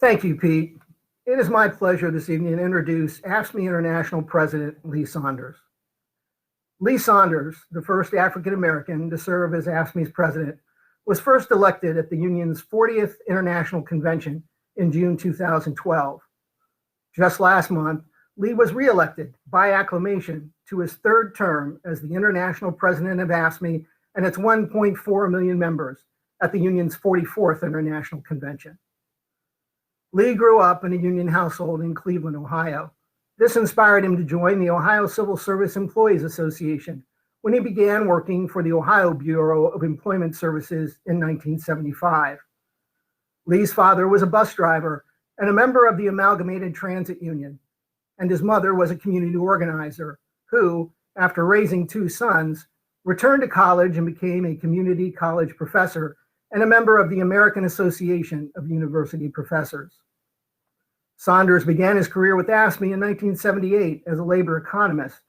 Thank you, Pete. It is my pleasure this evening to introduce AFSCME International President Lee Saunders. Lee Saunders, the first African American to serve as AFSCME's president, was first elected at the union's 40th International Convention in June 2012. Just last month, Lee was reelected by acclamation to his third term as the international president of AFSCME and its 1.4 million members at the union's 44th International Convention. Lee grew up in a union household in Cleveland, Ohio. This inspired him to join the Ohio Civil Service Employees Association when he began working for the Ohio Bureau of Employment Services in 1975. Lee's father was a bus driver and a member of the Amalgamated Transit Union, and his mother was a community organizer who, after raising two sons, returned to college and became a community college professor and a member of the American Association of University Professors. Saunders began his career with AFSCME in 1978 as a labor economist,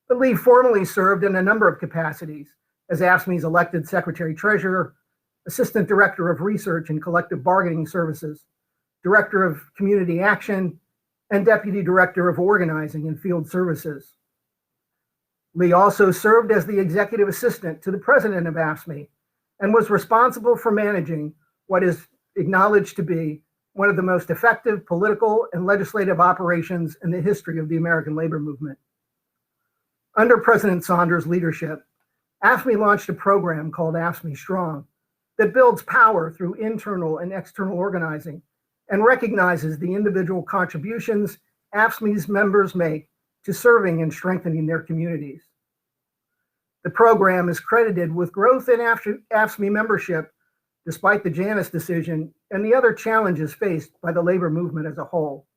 but Lee formerly served in a number of capacities as AFSCME's elected secretary-treasurer, assistant director of research and collective bargaining services, director of community action, and deputy director of organizing and field services. Lee also served as the executive assistant to the president of AFSCME and was responsible for managing what is acknowledged to be one of the most effective political and legislative operations in the history of the American labor movement. Under President Saunders' leadership, AFSCME launched a program called AFSCME Strong that builds power through internal and external organizing and recognizes the individual contributions AFSCME's members make to serving and strengthening their communities. The program is credited with growth in AFSCME membership despite the Janus decision and the other challenges faced by the labor movement as a whole.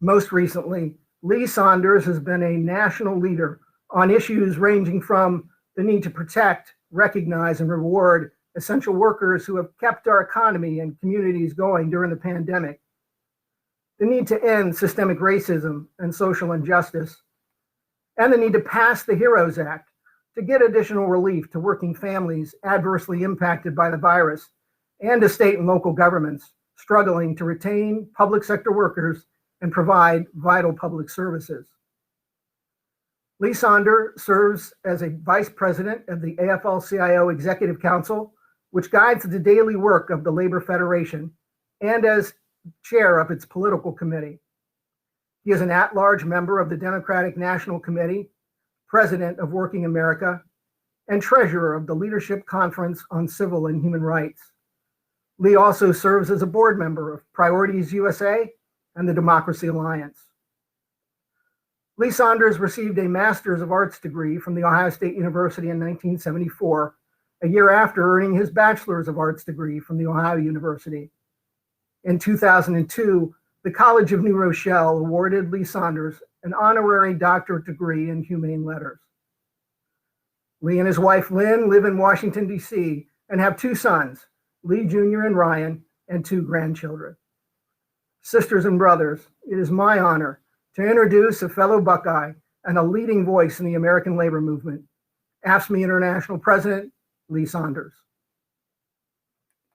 Most recently, Lee Saunders has been a national leader on issues ranging from the need to protect, recognize, and reward essential workers who have kept our economy and communities going during the pandemic, the need to end systemic racism and social injustice, and the need to pass the HEROES Act to get additional relief to working families adversely impacted by the virus and to state and local governments struggling to retain public sector workers and provide vital public services. Lee Saunders serves as a vice president of the AFL-CIO Executive Council, which guides the daily work of the Labor Federation, and as chair of its political committee. He is an at-large member of the Democratic National Committee, president of Working America, and treasurer of the Leadership Conference on Civil and Human Rights. Lee also serves as a board member of Priorities USA and the Democracy Alliance. Lee Saunders received a Master's of Arts degree from The Ohio State University in 1974, a year after earning his Bachelor's of Arts degree from The Ohio University. In 2002, the College of New Rochelle awarded Lee Saunders an honorary doctorate degree in humane letters. Lee and his wife Lynn live in Washington, D.C. and have two sons, Lee Jr. and Ryan, and two grandchildren. Sisters and brothers, it is my honor to introduce a fellow Buckeye and a leading voice in the American labor movement, AFSCME International President Lee Saunders.